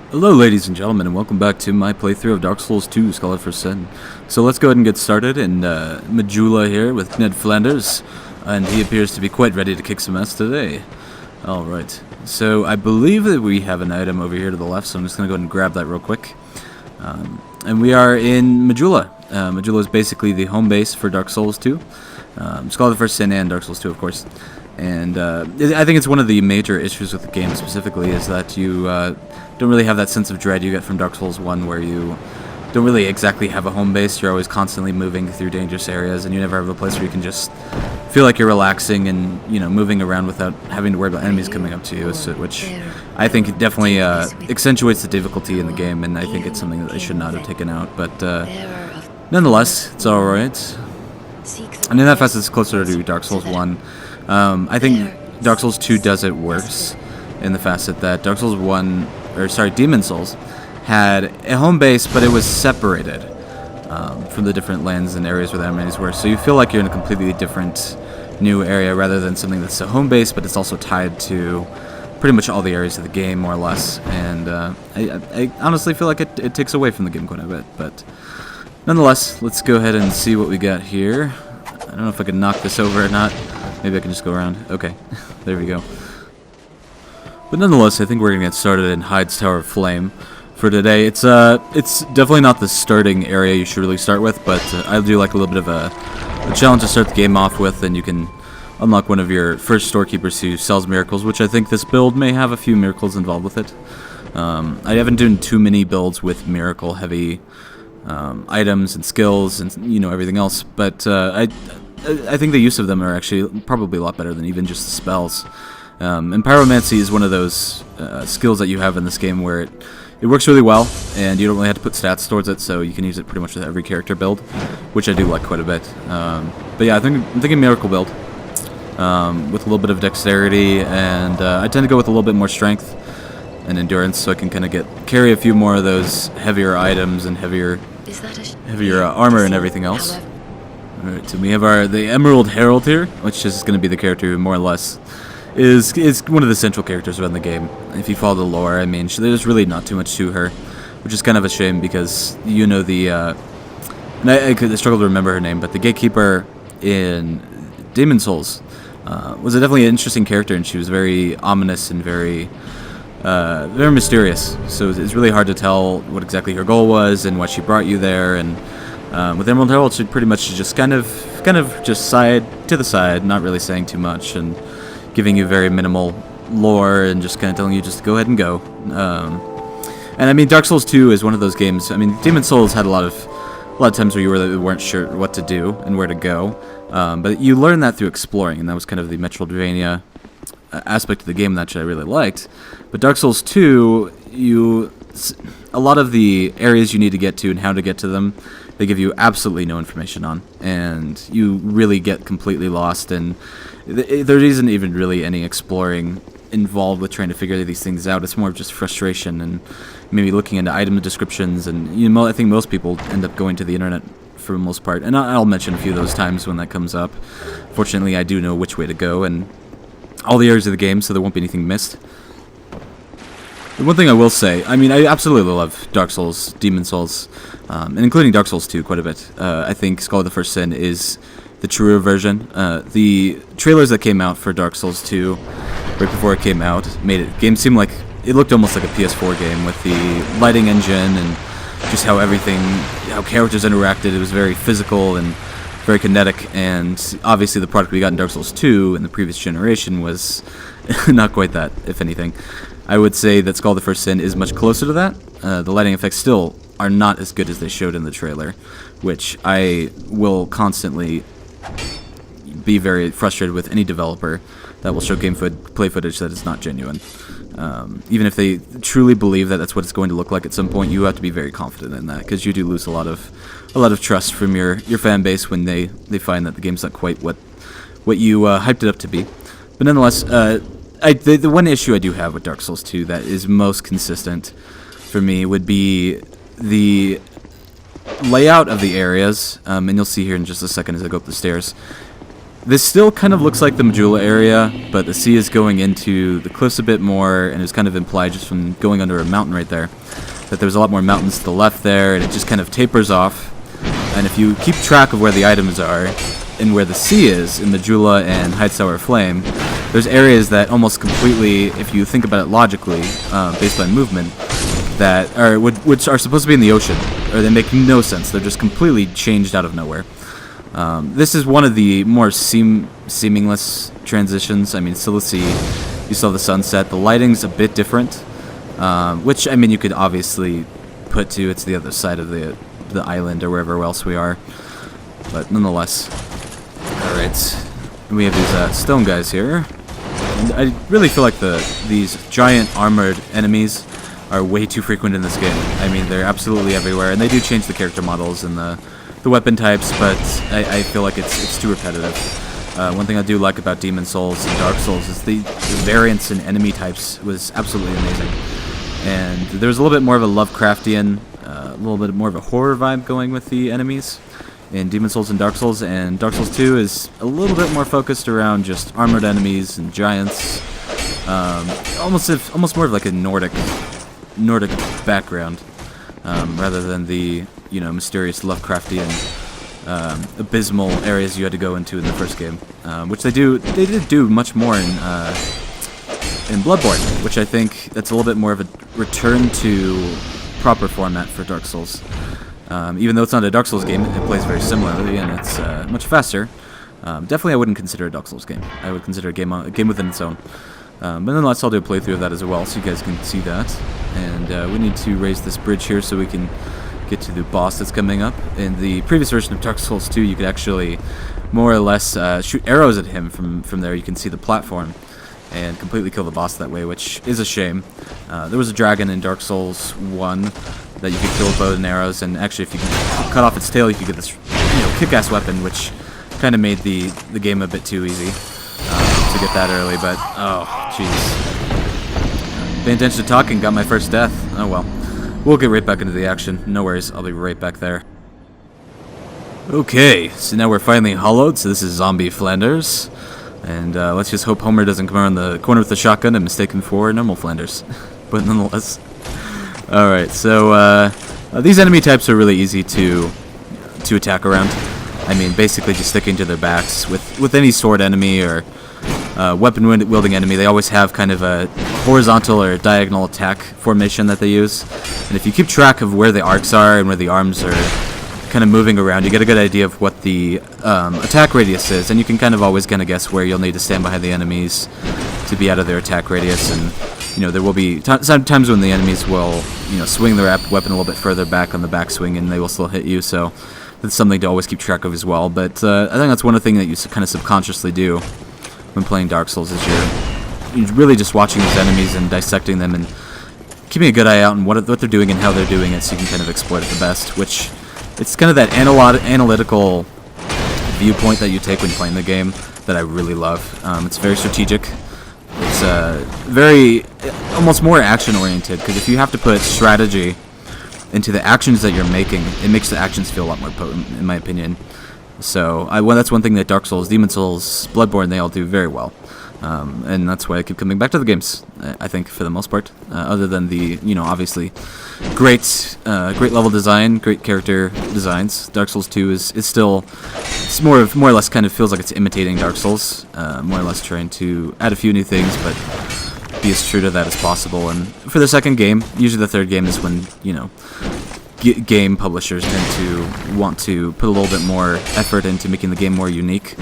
Hello ladies and gentlemen, and welcome back to my playthrough of Dark Souls 2, Scholar for Sin. So let's go ahead and get started in Majula here with Ned Flanders, and he appears to be quite ready to kick some ass today. Alright, so I believe that we have an item over here to the left, so I'm just going to go ahead and grab that real quick. And we are in Majula. Majula is basically the home base for Dark Souls 2, Scholar for Sin and Dark Souls 2 of course. And I think it's one of the major issues with the game specifically is that you don't really have that sense of dread you get from Dark Souls 1 where you don't really exactly have a home base. You're always constantly moving through dangerous areas and you never have a place where you can just feel like you're relaxing and, you know, moving around without having to worry about enemies coming up to you, which I think definitely accentuates the difficulty in the game, and I think it's something that they should not have taken out. But nonetheless, it's alright. And in that facet, it's closer to Dark Souls 1. I think Dark Souls 2 does it worse in the facet that Demon Souls had a home base, but it was separated from the different lands and areas where the enemies were. So you feel like you're in a completely different new area rather than something that's a home base, but it's also tied to pretty much all the areas of the game, more or less. And I honestly feel like it takes away from the game quite a bit. But nonetheless, let's go ahead and see what we got here. I don't know if I can knock this over or not. Maybe I can just go around. Okay, there we go. But nonetheless, I think we're gonna get started in Heid's Tower of Flame for today. It's definitely not the starting area you should really start with, but I do like a little bit of a challenge to start the game off with, and you can unlock one of your first storekeepers who sells miracles, which I think this build may have a few miracles involved with it. I haven't done too many builds with miracle-heavy items and skills and everything else, but I think the use of them are actually probably a lot better than even just the spells. And pyromancy is one of those skills that you have in this game where it works really well, and you don't really have to put stats towards it, so you can use it pretty much with every character build, which I do like quite a bit. But yeah, I'm thinking miracle build with a little bit of dexterity, and I tend to go with a little bit more strength and endurance, so I can kind of carry a few more of those heavier items and heavier armor and everything else. Alright, so we have the Emerald Herald here, which is going to be the character who more or less is one of the central characters around the game. If you follow the lore, I mean, there's really not too much to her, which is kind of a shame because and I struggle to remember her name, but the Gatekeeper in Demon Souls was definitely an interesting character, and she was very ominous and very mysterious. So it's really hard to tell what exactly her goal was and why she brought you there. And with Emerald Herald, she pretty much just kind of just side to the side, not really saying too much, and giving you very minimal lore and just kind of telling you just to go ahead and go. And I mean, Dark Souls 2 is one of those games. I mean, Demon Souls had a lot of times where you weren't sure what to do and where to go, but you learn that through exploring, and that was kind of the Metroidvania aspect of the game that I really liked. But Dark Souls 2, a lot of the areas you need to get to and how to get to them, they give you absolutely no information on, and you really get completely lost, and there isn't even really any exploring involved with trying to figure these things out. It's more of just frustration and maybe looking into item descriptions, and I think most people end up going to the internet for the most part, and I'll mention a few of those times when that comes up. Fortunately, I do know which way to go and all the areas of the game, so there won't be anything missed. The one thing I will say, I mean, I absolutely love Dark Souls, Demon Souls, and including Dark Souls 2 quite a bit. I think Scholar for Sin is the truer version. The trailers that came out for Dark Souls 2 right before it came out made it game seem like it looked almost like a PS4 game with the lighting engine and just how characters interacted. It was very physical and very kinetic, and obviously the product we got in Dark Souls 2 in the previous generation was not quite that, if anything. I would say that Scholar for Sin is much closer to that. The lighting effects still are not as good as they showed in the trailer, which I will constantly be very frustrated with any developer that will show play footage that is not genuine. Even if they truly believe that that's what it's going to look like at some point, you have to be very confident in that, because you do lose a lot of trust from your fan base when they find that the game's not quite what you hyped it up to be. But nonetheless, the one issue I do have with Dark Souls 2 that is most consistent for me would be the layout of the areas, and you'll see here in just a second as I go up the stairs. This still kind of looks like the Majula area, but the sea is going into the cliffs a bit more, and it's kind of implied just from going under a mountain right there, that there's a lot more mountains to the left there, and it just kind of tapers off. And if you keep track of where the items are, and where the sea is, in Majula and Heid Sour Flame, there's areas that almost completely, if you think about it logically, based on movement, that are which are supposed to be in the ocean, or they make no sense. They're just completely changed out of nowhere. This is one of the more seamless transitions. I mean, still the sea, you saw the sunset. The lighting's a bit different, which I mean you could obviously put to it's the other side of the island or wherever else we are, but nonetheless. All right, we have these stone guys here. And I really feel like these giant armored enemies are way too frequent in this game. I mean, they're absolutely everywhere, and they do change the character models and the weapon types, but I feel like it's too repetitive. One thing I do like about Demon Souls and Dark Souls is the variance in enemy types was absolutely amazing. And there's a little bit more of a Lovecraftian, a little bit more of a horror vibe going with the enemies in Demon Souls and Dark Souls 2 is a little bit more focused around just armored enemies and giants, almost more of like a Nordic background, rather than the mysterious Lovecraftian abysmal areas you had to go into in the first game, which they did do much more in Bloodborne, which I think that's a little bit more of a return to proper format for Dark Souls. Even though it's not a Dark Souls game, it plays very similarly, and it's much faster. Definitely, I wouldn't consider it a Dark Souls game. I would consider it a game within its own. But nonetheless, I'll do a playthrough of that as well, so you guys can see that. And we need to raise this bridge here so we can get to the boss that's coming up. In the previous version of Dark Souls 2, you could actually more or less shoot arrows at him from there. You can see the platform and completely kill the boss that way, which is a shame. There was a dragon in Dark Souls 1 that you could kill with bow and arrows, and actually if you can cut off its tail, you could get this kick-ass weapon, which kind of made the game a bit too easy to get that early, but oh jeez. Paying attention to talking, got my first death. Oh well. We'll get right back into the action. No worries, I'll be right back there. Okay, so now we're finally hollowed, so this is Zombie Flanders. And let's just hope Homer doesn't come around the corner with the shotgun and mistake him for normal Flanders. But nonetheless. Alright, so these enemy types are really easy to attack around. I mean, basically just sticking to their backs. With any sword enemy or weapon-wielding enemy, they always have kind of a horizontal or diagonal attack formation that they use. And if you keep track of where the arcs are and where the arms are kind of moving around, you get a good idea of what the attack radius is, and you can kind of always kind of guess where you'll need to stand behind the enemies to be out of their attack radius. And there will be sometimes when the enemies will swing their weapon a little bit further back on the backswing, and they will still hit you. So that's something to always keep track of as well. But I think that's one thing that you kind of subconsciously do when playing Dark Souls is you're really just watching these enemies and dissecting them and keeping a good eye out on what they're doing and how they're doing it, so you can kind of exploit it the best. Which it's kind of that analytical viewpoint that you take when playing the game that I really love. It's very strategic. It's very almost more action oriented, because if you have to put strategy into the actions that you're making, it makes the actions feel a lot more potent, in my opinion. So that's one thing that Dark Souls, Demon Souls, Bloodborne, they all do very well. And that's why I keep coming back to the games, I think, for the most part. Other than the, obviously, great level design, great character designs. Dark Souls 2 is still, it's more or less kind of feels like it's imitating Dark Souls, more or less trying to add a few new things, but be as true to that as possible. And for the second game, usually the third game is when, game publishers tend to want to put a little bit more effort into making the game more unique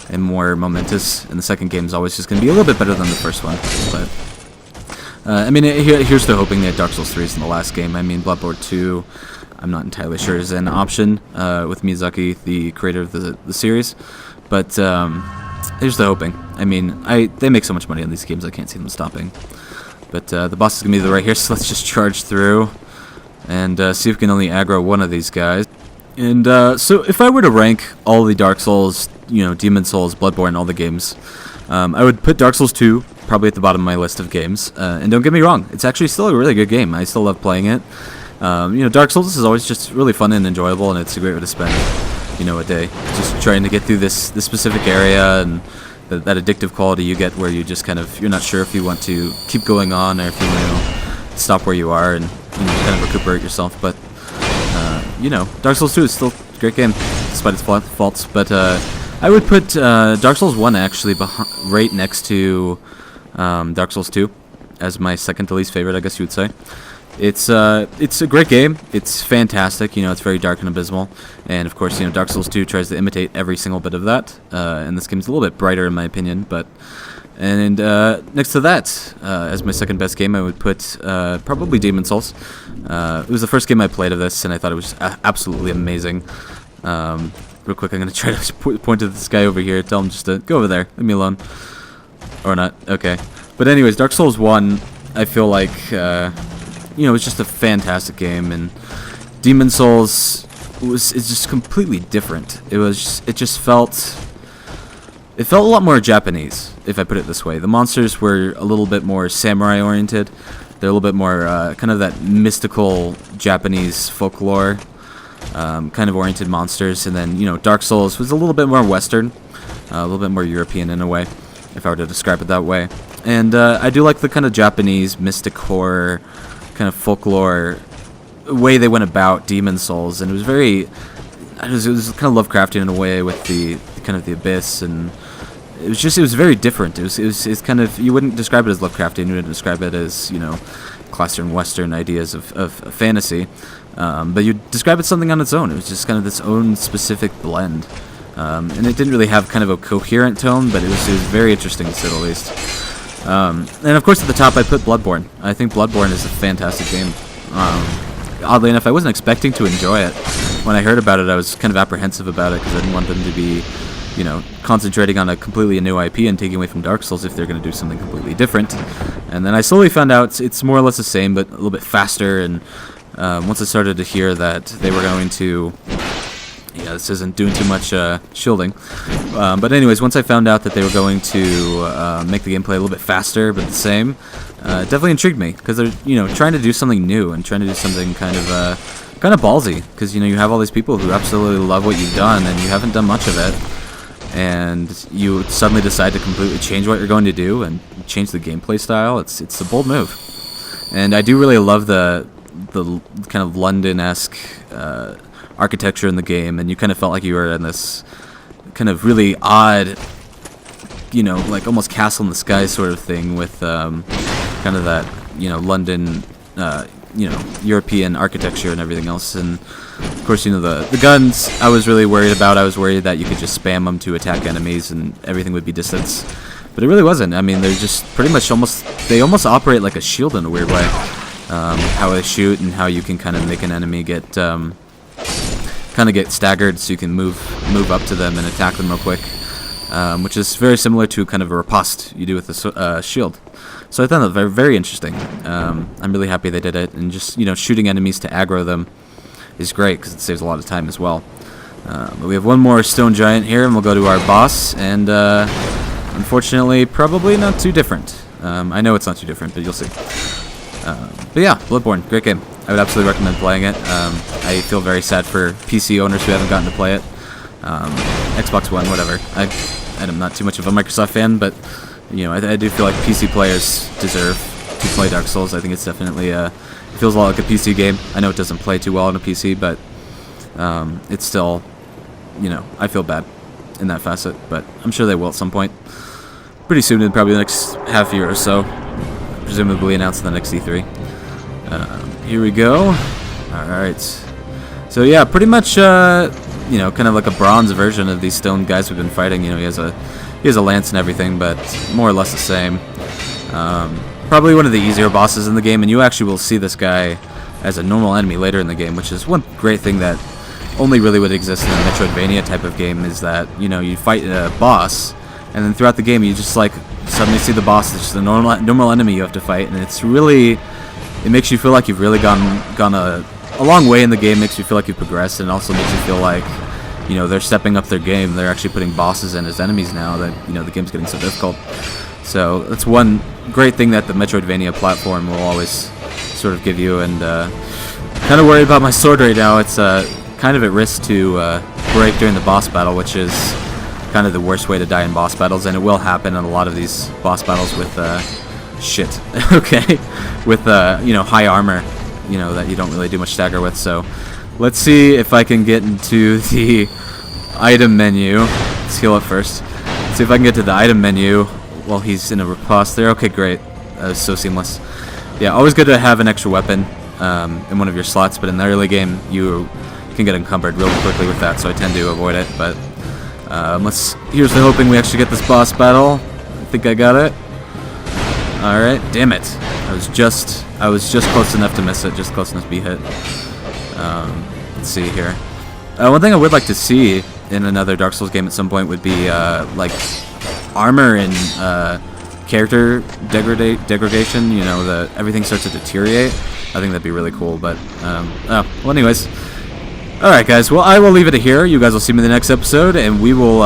and more momentous, and the second game is always just going to be a little bit better than the first one. But I mean, here's to hoping that Dark Souls 3 is in the last game. I mean, Bloodborne 2, I'm not entirely sure is an option with Miyazaki, the creator of the series, but here's to hoping. I mean, they make so much money on these games, I can't see them stopping. But the boss is going to be right here, so let's just charge through and see if we can only aggro one of these guys. And so if I were to rank all the Dark Souls, Demon Souls, Bloodborne, all the games, I would put Dark Souls 2 probably at the bottom of my list of games. And don't get me wrong, it's actually still a really good game. I still love playing it. Dark Souls is always just really fun and enjoyable, and it's a great way to spend you know, a day. Just trying to get through this specific area, and that addictive quality you get where you just kind of, you're not sure if you want to keep going on or if you want to stop where you are and, you know, kind of recuperate yourself. But you know, Dark Souls 2 is still a great game despite its faults. But I would put Dark Souls 1 actually right next to Dark Souls 2 as my second to least favorite, I guess you would say. It's a great game. It's fantastic. You know, it's very dark and abysmal, and of course, you know, Dark Souls 2 tries to imitate every single bit of that. And this game's a little bit brighter in my opinion. But next to that, as my second best game, I would put probably Demon's Souls. It was the first game I played of this, and I thought it was absolutely amazing. Real quick, I'm gonna try to point to this guy over here. Tell him just to go over there. Leave me alone, or not. Okay. But anyways, Dark Souls 1, I feel like. You know, it's just a fantastic game, and Demon's Souls is just completely different. It felt a lot more Japanese, if I put it this way. The monsters were a little bit more samurai oriented. They're a little bit more kind of that mystical Japanese folklore kind of oriented monsters, and then, you know, Dark Souls was a little bit more Western, a little bit more European in a way, if I were to describe it that way. And I do like the kind of Japanese mystic horror, kind of folklore way they went about Demon's Souls, and it was very, it was kind of Lovecraftian in a way with the kind of the abyss, and it was very different. It was kind of, you wouldn't describe it as Lovecraftian, you wouldn't describe it as, you know, classic Western ideas of fantasy, but you describe it something on its own. It was just kind of this own specific blend, and it didn't really have kind of a coherent tone, but it was very interesting to say the least. And of course at the top I put Bloodborne. I think Bloodborne is a fantastic game. Oddly enough, I wasn't expecting to enjoy it. When I heard about it, I was kind of apprehensive about it because I didn't want them to be, you know, concentrating on a completely new IP and taking away from Dark Souls if they're going to do something completely different. And then I slowly found out it's more or less the same, but a little bit faster. And once I started to hear that they were going to... Yeah, this isn't doing too much shielding. But anyways, once I found out that they were going to make the gameplay a little bit faster but the same, it definitely intrigued me, because they're, you know, trying to do something new and trying to do something kind of ballsy, because, you know, you have all these people who absolutely love what you've done and you haven't done much of it, and you suddenly decide to completely change what you're going to do and change the gameplay style. It's a bold move, and I do really love the kind of London-esque architecture in the game, and you kind of felt like you were in this kind of really odd, you know, like almost castle in the sky sort of thing with kind of that, you know, London, you know, European architecture and everything else. And of course, you know, the guns I was really worried about. I was worried that you could just spam them to attack enemies and everything would be distance, but it really wasn't. I mean, they're just pretty much they almost operate like a shield in a weird way, how they shoot and how you can kind of make an enemy get staggered, so you can move up to them and attack them real quick, which is very similar to kind of a riposte you do with a shield. So I found that very, very interesting. I'm really happy they did it, and just, you know, shooting enemies to aggro them is great because it saves a lot of time as well. But we have one more stone giant here, and we'll go to our boss, and unfortunately probably not too different. I know it's not too different, but you'll see. But yeah, Bloodborne, great game. I would absolutely recommend playing it. I feel very sad for PC owners who haven't gotten to play it. Xbox One, whatever. I'm not too much of a Microsoft fan, but, you know, I do feel like PC players deserve to play Dark Souls. I think it's definitely it feels a lot like a PC game. I know it doesn't play too well on a PC, but it's still, you know, I feel bad in that facet. But I'm sure they will at some point. Pretty soon, in probably the next half year or so. Presumably announced in the next E3. Here we go. Alright. So yeah, pretty much, you know, kind of like a bronze version of these stone guys we've been fighting. You know, he has a lance and everything, but more or less the same. Probably one of the easier bosses in the game, and you actually will see this guy as a normal enemy later in the game, which is one great thing that only really would exist in a Metroidvania type of game, is that, you know, you fight a boss, and then throughout the game you just like suddenly see the boss is just a normal enemy you have to fight, and it's really, it makes you feel like you've really gone a long way in the game. Makes you feel like you've progressed, and also makes you feel like, you know, they're stepping up their game. They're actually putting bosses in as enemies now that, you know, the game's getting so difficult. So that's one great thing that the Metroidvania platform will always sort of give you. And kind of worried about my sword right now. It's kind of at risk to break during the boss battle, which is kind of the worst way to die in boss battles, and it will happen in a lot of these boss battles with shit. Okay, with you know, high armor, you know, that you don't really do much stagger with. So let's see if I can get into the item menu. Let's heal up first. See if I can get to the item menu while he's in a riposte there. Okay, great. That was so seamless. Yeah, always good to have an extra weapon in one of your slots, but in the early game you can get encumbered really quickly with that, so I tend to avoid it. But here's to hoping we actually get this boss battle. I think I got it. Alright, damn it. I was just close enough to miss it, just close enough to be hit. Let's see here. One thing I would like to see in another Dark Souls game at some point would be like armor and character degradation. You know, everything starts to deteriorate. I think that'd be really cool. But well, anyways, all right, guys. Well, I will leave it here. You guys will see me in the next episode, and we will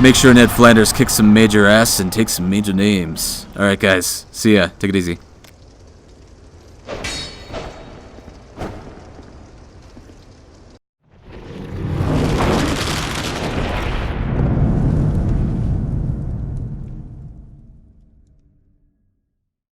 make sure Ned Flanders kicks some major ass and takes some major names. All right, guys. See ya. Take it easy.